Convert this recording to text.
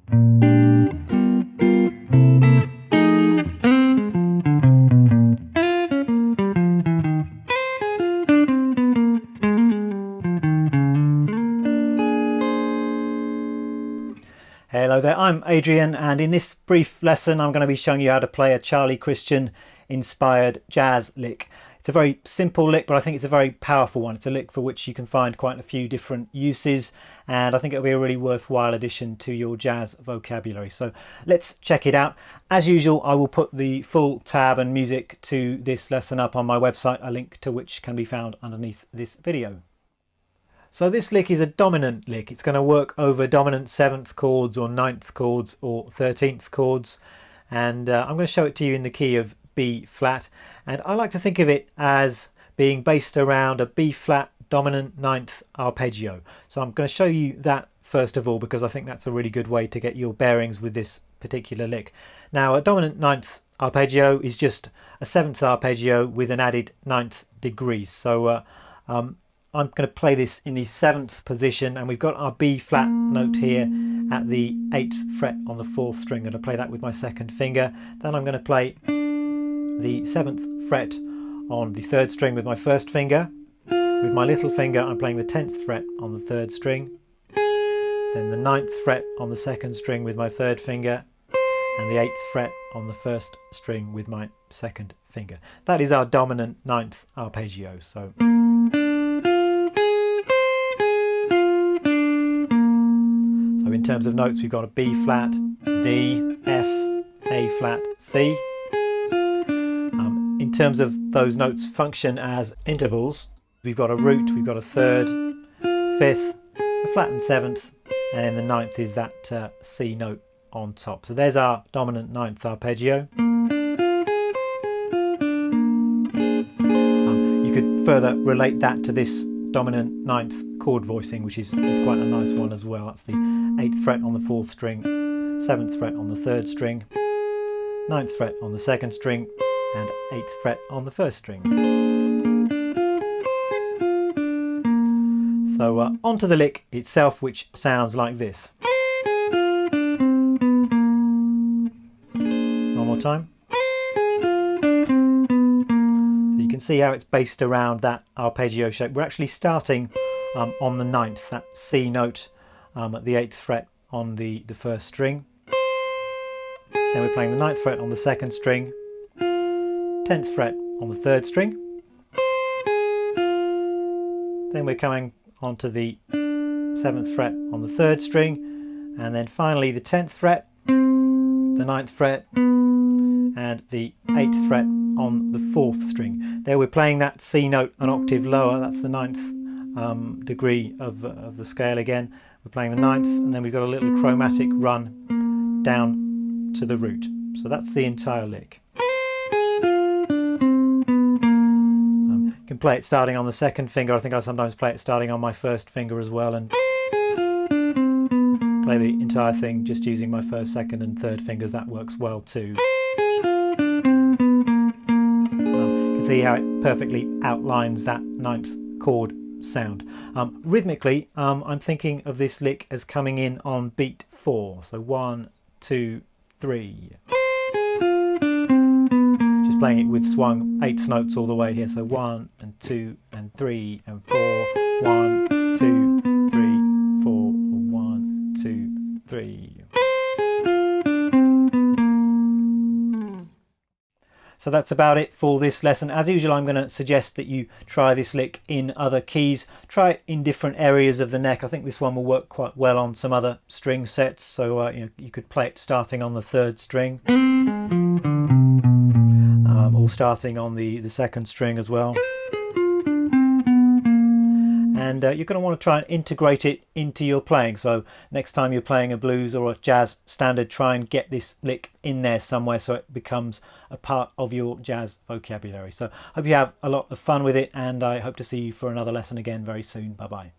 Hello there, I'm Adrian, and in this brief lesson I'm going to be showing you how to play a Charlie Christian inspired jazz lick. It's a very simple lick, but I think it's a very powerful one. It's a lick for which you can find quite a few different uses, and I think it'll be a really worthwhile addition to your jazz vocabulary. So let's check it out. As usual, I will put the full tab and music to this lesson up on my website, a link to which can be found underneath this video. So this lick is a dominant lick. It's going to work over dominant 7th chords or 9th chords or 13th chords, and I'm going to show it to you in the key of B flat, and I like to think of it as being based around a B flat dominant 9th arpeggio. So I'm going to show you that first of all, because I think that's a really good way to get your bearings with this particular lick. Now, a dominant 9th arpeggio is just a 7th arpeggio with an added 9th degree. So I'm going to play this in the 7th position, and we've got our B flat note here at the 8th fret on the 4th string. I'm going to play that with my 2nd finger. Then I'm going to play the 7th fret on the 3rd string with my 1st finger. With my little finger I'm playing the 10th fret on the 3rd string. Then the 9th fret on the 2nd string with my 3rd finger, and the 8th fret on the 1st string with my 2nd finger. That is our dominant 9th arpeggio. So in terms of notes, we've got a B flat, D, F, A flat, C. In terms of those notes function as intervals, we've got a root, we've got a 3rd, 5th, a flattened 7th, and then the 9th is that C note on top. So there's our dominant 9th arpeggio. You could further relate that to this dominant 9th chord voicing, which is quite a nice one as well. That's the 8th fret on the 4th string, 7th fret on the 3rd string, 9th fret on the 2nd string, and 8th fret on the 1st string. So onto the lick itself, which sounds like this. One more time. You can see how it's based around that arpeggio shape. We're actually starting on the 9th, that C note at the 8th fret on the 1st string. Then we're playing the 9th fret on the 2nd string, 10th fret on the 3rd string. Then we're coming onto the 7th fret on the 3rd string, and then finally the 10th fret, the 9th fret, and the 8th fret on the 4th string. There we're playing that C note an octave lower. That's the 9th degree of the scale again. We're playing the 9th, and then we've got a little chromatic run down to the root. So that's the entire lick. You can play it starting on the 2nd finger. I think I sometimes play it starting on my 1st finger as well, and play the entire thing just using my 1st, 2nd and 3rd fingers. That works well too. See how it perfectly outlines that 9th chord sound. Rhythmically, I'm thinking of this lick as coming in on beat 4. So 1, 2, 3. Just playing it with swung 8th notes all the way here. So 1 and 2 and 3 and 4. 1, 2, 3, 4. 1, 2, 3. So that's about it for this lesson. As usual, I'm going to suggest that you try this lick in other keys. Try it in different areas of the neck. I think this one will work quite well on some other string sets. So you could play it starting on the 3rd string, or starting on the 2nd string as well. And you're going to want to try and integrate it into your playing. So next time you're playing a blues or a jazz standard, try and get this lick in there somewhere so it becomes a part of your jazz vocabulary. So hope you have a lot of fun with it, and I hope to see you for another lesson again very soon. Bye bye.